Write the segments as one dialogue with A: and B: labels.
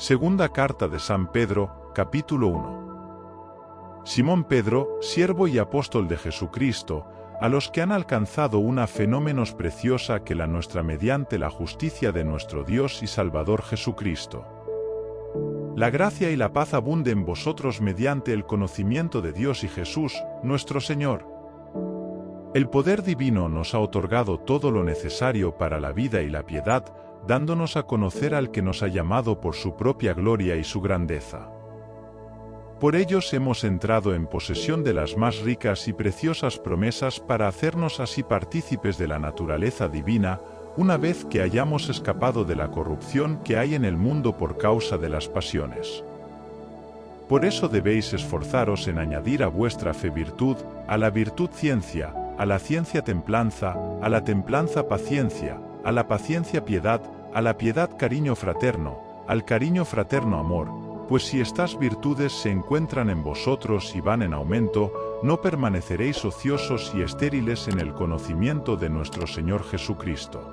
A: Segunda carta de San Pedro, capítulo 1. Simón Pedro, siervo y apóstol de Jesucristo, a los que han alcanzado una fe no menos preciosa que la nuestra mediante la justicia de nuestro Dios y Salvador Jesucristo. La gracia y la paz abunde en vosotros mediante el conocimiento de Dios y Jesús, nuestro Señor. El poder divino nos ha otorgado todo lo necesario para la vida y la piedad, dándonos a conocer al que nos ha llamado por su propia gloria y su grandeza. Por ellos hemos entrado en posesión de las más ricas y preciosas promesas para hacernos así partícipes de la naturaleza divina, una vez que hayamos escapado de la corrupción que hay en el mundo por causa de las pasiones. Por eso debéis esforzaros en añadir a vuestra fe virtud, a la virtud ciencia, a la ciencia templanza, a la templanza paciencia, a la paciencia piedad, a la piedad cariño fraterno, al cariño fraterno amor, pues si estas virtudes se encuentran en vosotros y van en aumento, no permaneceréis ociosos y estériles en el conocimiento de nuestro Señor Jesucristo.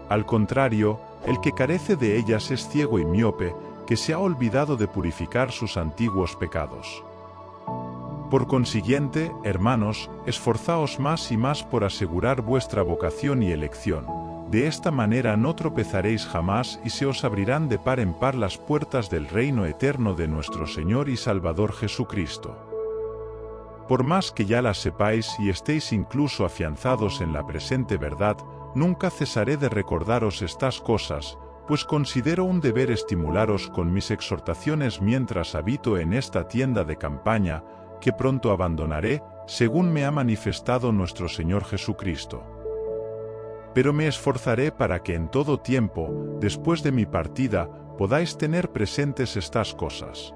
A: Al contrario, el que carece de ellas es ciego y miope, que se ha olvidado de purificar sus antiguos pecados. Por consiguiente, hermanos, esforzaos más y más por asegurar vuestra vocación y elección. De esta manera no tropezaréis jamás y se os abrirán de par en par las puertas del reino eterno de nuestro Señor y Salvador Jesucristo. Por más que ya las sepáis y estéis incluso afianzados en la presente verdad, nunca cesaré de recordaros estas cosas, pues considero un deber estimularos con mis exhortaciones mientras habito en esta tienda de campaña, que pronto abandonaré, según me ha manifestado nuestro Señor Jesucristo. Pero me esforzaré para que en todo tiempo, después de mi partida, podáis tener presentes estas cosas.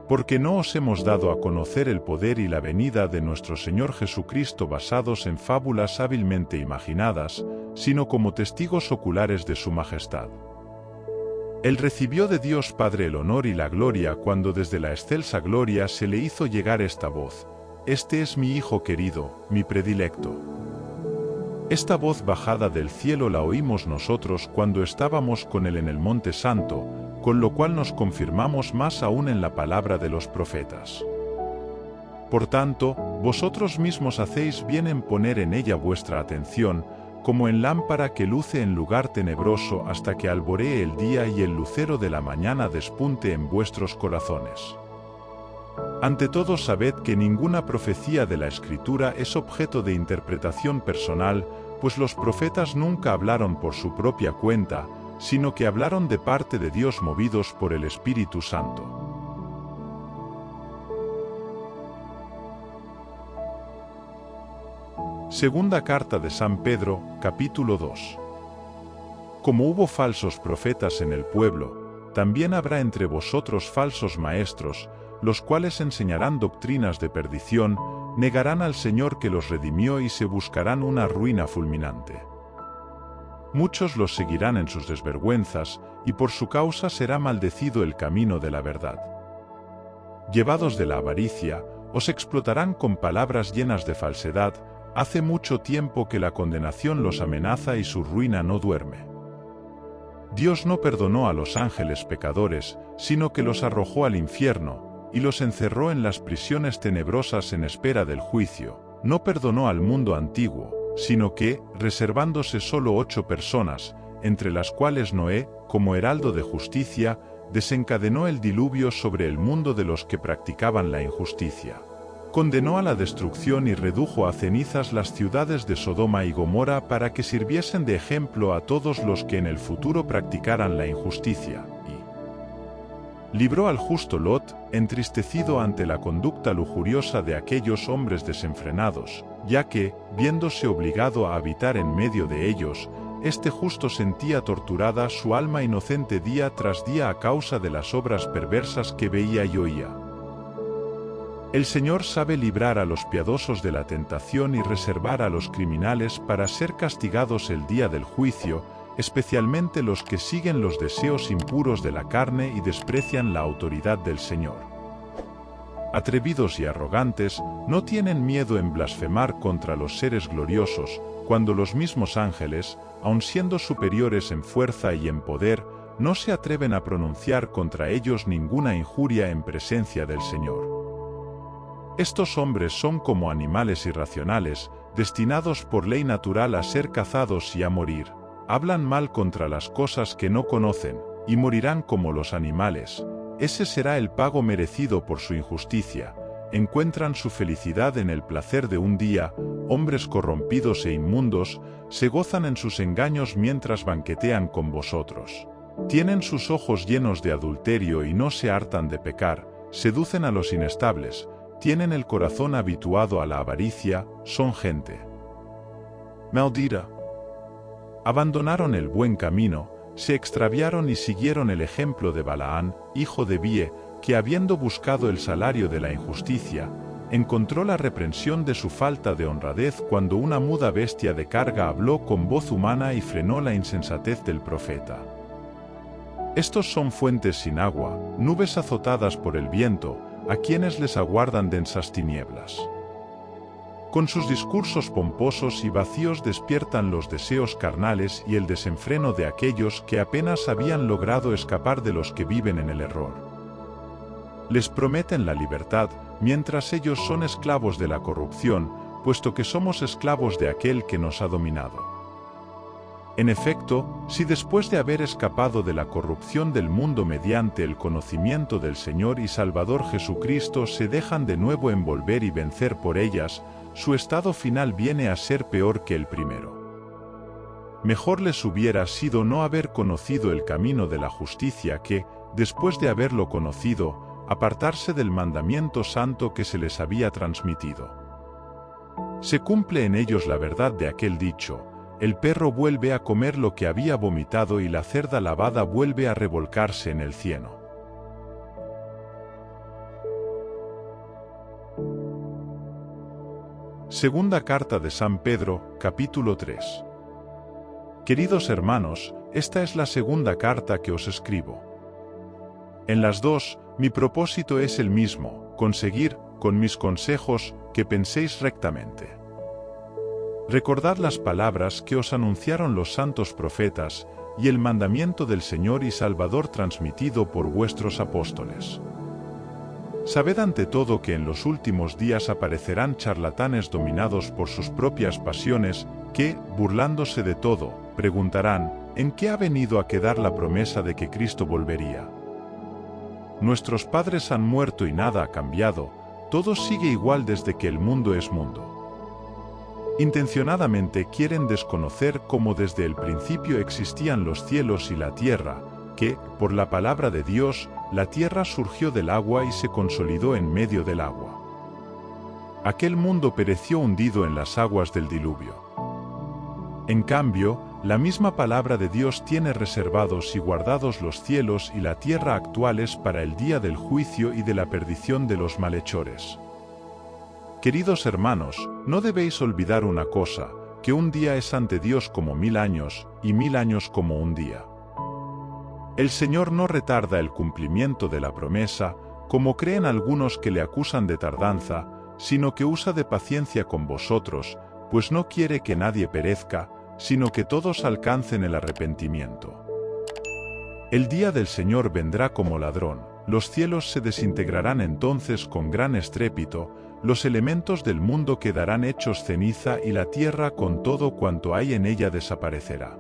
A: Porque no os hemos dado a conocer el poder y la venida de nuestro Señor Jesucristo basados en fábulas hábilmente imaginadas, sino como testigos oculares de su majestad. Él recibió de Dios Padre el honor y la gloria cuando desde la excelsa gloria se le hizo llegar esta voz: «Este es mi Hijo querido, mi predilecto». Esta voz bajada del cielo la oímos nosotros cuando estábamos con Él en el Monte Santo, con lo cual nos confirmamos más aún en la palabra de los profetas. Por tanto, vosotros mismos hacéis bien en poner en ella vuestra atención, como en lámpara que luce en lugar tenebroso hasta que alboree el día y el lucero de la mañana despunte en vuestros corazones. Ante todo sabed que ninguna profecía de la Escritura es objeto de interpretación personal, pues los profetas nunca hablaron por su propia cuenta, sino que hablaron de parte de Dios movidos por el Espíritu Santo. Segunda carta de San Pedro, capítulo 2. Como hubo falsos profetas en el pueblo, también habrá entre vosotros falsos maestros, los cuales enseñarán doctrinas de perdición, negarán al Señor que los redimió y se buscarán una ruina fulminante. Muchos los seguirán en sus desvergüenzas, y por su causa será maldecido el camino de la verdad. Llevados de la avaricia, os explotarán con palabras llenas de falsedad. Hace mucho tiempo que la condenación los amenaza y su ruina no duerme. Dios no perdonó a los ángeles pecadores, sino que los arrojó al infierno, y los encerró en las prisiones tenebrosas en espera del juicio. No perdonó al mundo antiguo, sino que, reservándose solo 8 personas, entre las cuales Noé, como heraldo de justicia, desencadenó el diluvio sobre el mundo de los que practicaban la injusticia. Condenó a la destrucción y redujo a cenizas las ciudades de Sodoma y Gomorra para que sirviesen de ejemplo a todos los que en el futuro practicaran la injusticia, y libró al justo Lot, entristecido ante la conducta lujuriosa de aquellos hombres desenfrenados, ya que, viéndose obligado a habitar en medio de ellos, este justo sentía torturada su alma inocente día tras día a causa de las obras perversas que veía y oía. El Señor sabe librar a los piadosos de la tentación y reservar a los criminales para ser castigados el día del juicio, especialmente los que siguen los deseos impuros de la carne y desprecian la autoridad del Señor. Atrevidos y arrogantes, no tienen miedo en blasfemar contra los seres gloriosos, cuando los mismos ángeles, aun siendo superiores en fuerza y en poder, no se atreven a pronunciar contra ellos ninguna injuria en presencia del Señor. Estos hombres son como animales irracionales, destinados por ley natural a ser cazados y a morir. Hablan mal contra las cosas que no conocen, y morirán como los animales. Ese será el pago merecido por su injusticia. Encuentran su felicidad en el placer de un día, hombres corrompidos e inmundos, se gozan en sus engaños mientras banquetean con vosotros. Tienen sus ojos llenos de adulterio y no se hartan de pecar, seducen a los inestables, tienen el corazón habituado a la avaricia, son gente maldita. Abandonaron el buen camino, se extraviaron y siguieron el ejemplo de Balaán, hijo de Bie, que habiendo buscado el salario de la injusticia, encontró la reprensión de su falta de honradez cuando una muda bestia de carga habló con voz humana y frenó la insensatez del profeta. Estos son fuentes sin agua, nubes azotadas por el viento, a quienes les aguardan densas tinieblas. Con sus discursos pomposos y vacíos despiertan los deseos carnales y el desenfreno de aquellos que apenas habían logrado escapar de los que viven en el error. Les prometen la libertad, mientras ellos son esclavos de la corrupción, puesto que somos esclavos de aquel que nos ha dominado. En efecto, si después de haber escapado de la corrupción del mundo mediante el conocimiento del Señor y Salvador Jesucristo se dejan de nuevo envolver y vencer por ellas, su estado final viene a ser peor que el primero. Mejor les hubiera sido no haber conocido el camino de la justicia que, después de haberlo conocido, apartarse del mandamiento santo que se les había transmitido. Se cumple en ellos la verdad de aquel dicho: el perro vuelve a comer lo que había vomitado y la cerda lavada vuelve a revolcarse en el cieno. Segunda carta de San Pedro, capítulo 3. Queridos hermanos, esta es la segunda carta que os escribo. En las dos, mi propósito es el mismo: conseguir, con mis consejos, que penséis rectamente. Recordad las palabras que os anunciaron los santos profetas, y el mandamiento del Señor y Salvador transmitido por vuestros apóstoles. Sabed ante todo que en los últimos días aparecerán charlatanes dominados por sus propias pasiones, que, burlándose de todo, preguntarán: ¿en qué ha venido a quedar la promesa de que Cristo volvería? Nuestros padres han muerto y nada ha cambiado, todo sigue igual desde que el mundo es mundo. Intencionadamente quieren desconocer cómo desde el principio existían los cielos y la tierra, que, por la palabra de Dios, la tierra surgió del agua y se consolidó en medio del agua. Aquel mundo pereció hundido en las aguas del diluvio. En cambio, la misma palabra de Dios tiene reservados y guardados los cielos y la tierra actuales para el día del juicio y de la perdición de los malhechores. Queridos hermanos, no debéis olvidar una cosa, que un día es ante Dios como 1000 años, y 1000 años como un día. El Señor no retarda el cumplimiento de la promesa, como creen algunos que le acusan de tardanza, sino que usa de paciencia con vosotros, pues no quiere que nadie perezca, sino que todos alcancen el arrepentimiento. El día del Señor vendrá como ladrón, los cielos se desintegrarán entonces con gran estrépito, los elementos del mundo quedarán hechos ceniza y la tierra con todo cuanto hay en ella desaparecerá.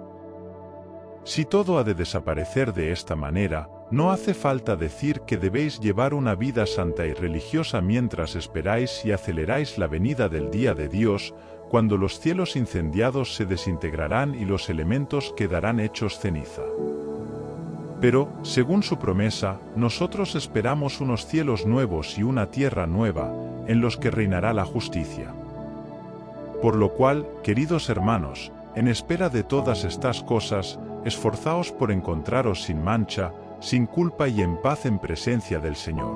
A: Si todo ha de desaparecer de esta manera, no hace falta decir que debéis llevar una vida santa y religiosa mientras esperáis y aceleráis la venida del día de Dios, cuando los cielos incendiados se desintegrarán y los elementos quedarán hechos ceniza. Pero, según su promesa, nosotros esperamos unos cielos nuevos y una tierra nueva, en los que reinará la justicia. Por lo cual, queridos hermanos, en espera de todas estas cosas, esforzaos por encontraros sin mancha, sin culpa y en paz en presencia del Señor.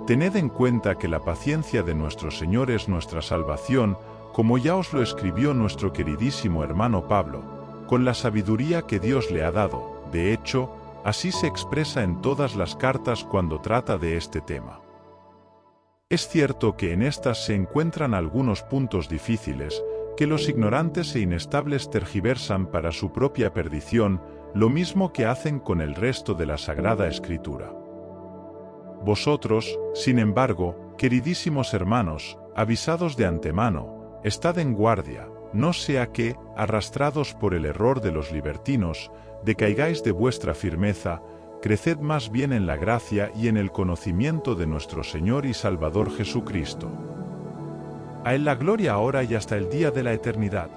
A: Tened en cuenta que la paciencia de nuestro Señor es nuestra salvación, como ya os lo escribió nuestro queridísimo hermano Pablo, con la sabiduría que Dios le ha dado. De hecho, así se expresa en todas las cartas cuando trata de este tema. Es cierto que en estas se encuentran algunos puntos difíciles, que los ignorantes e inestables tergiversan para su propia perdición, lo mismo que hacen con el resto de la Sagrada Escritura. Vosotros, sin embargo, queridísimos hermanos, avisados de antemano, estad en guardia, no sea que, arrastrados por el error de los libertinos, decaigáis de vuestra firmeza, creced más bien en la gracia y en el conocimiento de nuestro Señor y Salvador Jesucristo. A Él la gloria ahora y hasta el día de la eternidad.